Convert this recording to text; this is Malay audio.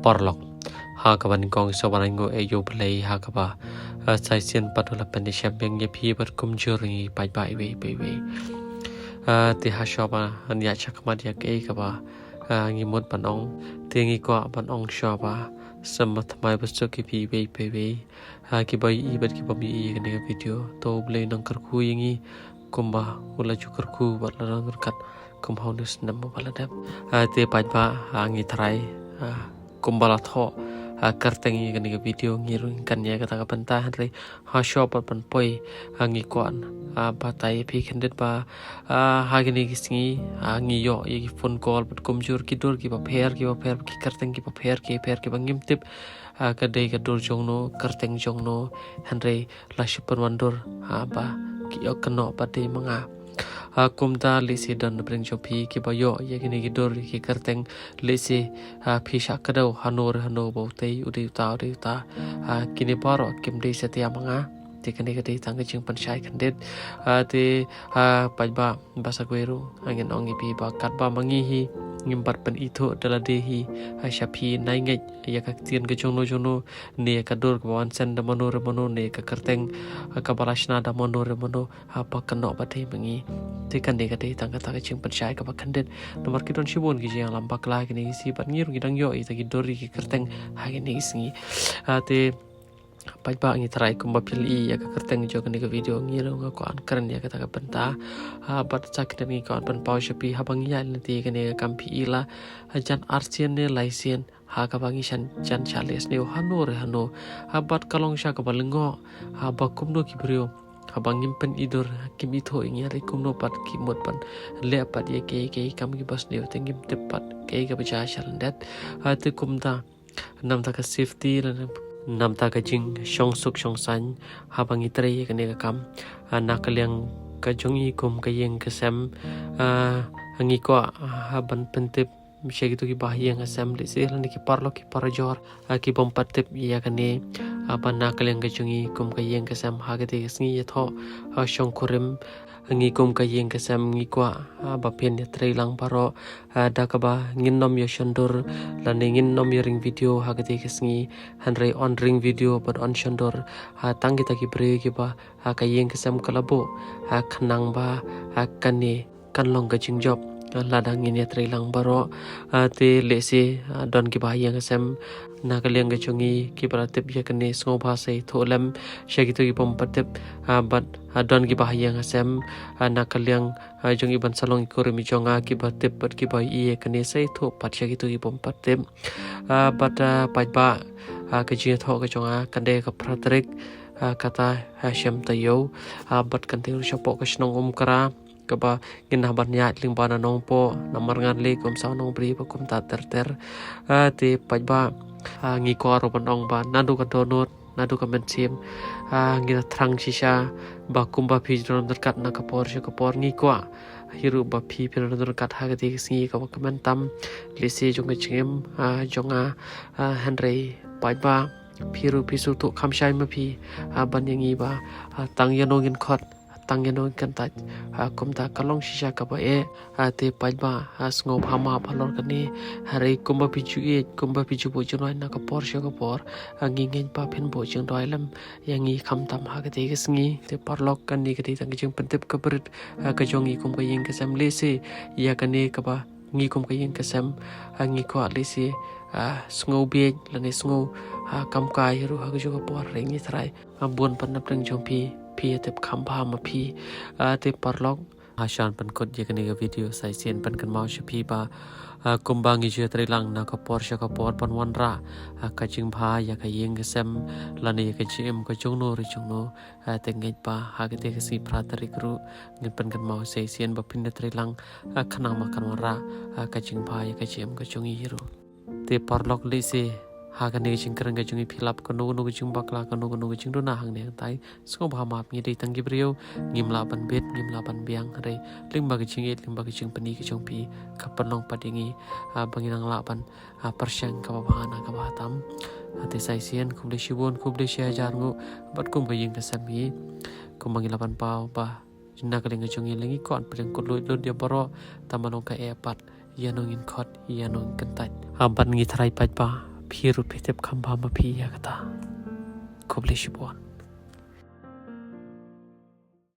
porlok ha kaban kong sawan ngo e yo play ha kaba sai sien patula pen champion ye phi bar kum juri pai bai we ti ha shoba anya chakmat ya ke kaba ngi mot panong ti ngi ko panong shoba samat mai basu ki phi we ki bai I bat ki pami I ne video to ble nang karku yingi kumba ula cukurku bat la nurkat kum haunus nam baladap te pai ba ngi trai kumbala tho kartengi gani video ngirun kan ya kata kapenta hari ha shop pan poi ngi kon batai phi khendet ba ha gani gisngi ngi yo yi phone call bat kumjur ki dur ki ba pher ki karteng ki ba pher ki bangim tip kadai ka dur jongno karteng jongno hanre la super wandur ba ki yo keno pati manga kumta lisi dan bring jopi ki bayo ye gini gidor ki karteng lisi phisha kadau hano bautei udi ta kini paro kim dei setia manga ti kani kadai tangga jing panshai kandet ti pajba basa gueru angin ongi pi ba katba mangi hi ngimbat pen itu dala dehi syapi naingai ya ka tien ke jono ne ka dor kawan sen da mono ne ka karteng ka barashna da mono apa keno batei mengi tekan de kadai tangga jing panshai ka bakandet nomor kidon shibon ki jang lambak la kini si bat ngir gidang yo ita gidori ki karteng ha gini isngi te pajba ngi trai kumba pili ya ka karteng jo kan video ngiro ngako an keren ya kata ka benta bat chak ni ko an pau shapi habang ya nanti kan ya kampi ila jan arsian ne laisien ha ka bangi jan chales ne hano bat kalong sha ka balengo ba kumno ki brio habang impen idur kim itho ingi ari kumno pat ki mot pan le pat ye ke kam ki bas ne tengim tepat ke ka bacha shalandat te kumta nam ta ka safety nam ta ka jing shong suk shong san habang itre ye kane ka kam nakaliang ka jongi kum ka yeng ka sam angi ko haban pentep mishe gitu ki bahyang asam le se lan ki parlo ki parajor ki bom patep ya kane apa nakaliang ka jongi kum ka yeng ka sam ha ka te sngi ye tho shong kurim ngi kum ka yeng ka sam ngi kwa ba pen ya tre lang paro da ka ba ngin nom yo shondur lan ngin nom yo ring video ha ka te kisngi hanre on ring video but on shondur tang kita ki bre ki ba ka yeng ka sam kalabo khnang ba kane kan long ka jing job ladang ini tre lang baro te lese don ki ba yeng ka sam na ka leng ka chungi ki bara tip ya kane sngo ba sai tholam shagi to ki pom patip but don ki ba yeng ka sam na ka leng jongi ban salong ko mi jonga ki ba tip but ki ba I kane sai tho pat shagi to ki pom patip but pat ba ka ji tho ka jonga kande ka pratrik kata hasham tayo but kan te shopo ka snong kara kaba gina banyak ling bana nong po namar ngan le kum sa nong bri pa kum ta ter te pajba ngi ko ro banong ba nadu ka donot nadu ka mensim ngi thrang shisha ba kum ba phi ron derkat na ka por ngi ko hiru ba phi phi ron derkat ha ga ti singi ka ba tam lisi jong chim jonga henry pajba phiru pisu tu khamshai ma phi ban yangi ba tang yanongin khot tangen kan ta kumta kalong shisha ka ba te pajba sngo phama phalor kani hare kumba pichu bo junoi na ka por ngi ngen pa phin bo chung doi lam yangi kham tam ha ka te gisngi te parlok kan ni ka te tang jing pentep ka brit ka jongi kum ka yeng ka sam lese ya kani ka ba ngi kum ka yeng ka sam ngi ko lese sngo be lani sngo kam kai ru ha ka jo ka por rengi thrai bon pan na prang jong pi tep khamba ma phi te parlok hashan pan kod ye kane video sai sen pan kan mau shapi ba kumbangi je tre lang na ka por pan wanra ka jing bha ya ka yeng sem lani ka jim ka chungno te ngai pa ha ke te si pratari kru ngin pan kan mau sai sen ba pin tre lang khana ma kan wanra ka jing bha ya ka jim ka chungi ru te parlok le se ha kan ne jing krang ga jungi philap ko no jing bakla ko no jing do na hang ne tai sko ba ma ngi dei tang gi brio ngimla ban bet ngimla ban biang re ling ba gi jing pani ki jong pi ka panong padingi banginang la ban persyang ka ba na ka ba tam ate sai sien kum le shibon kum le sha jar ngo bat kum ba ying ka sami kum bangi laban pau ba jinna ka ling jungi lengi kon preng ko lo dia baro tamanong ka epat yanong in khot yanong kentat ban ngi thrai pat ba พี่รุดพิเทบคำพามาพี่ยากตาคบเลชิบวน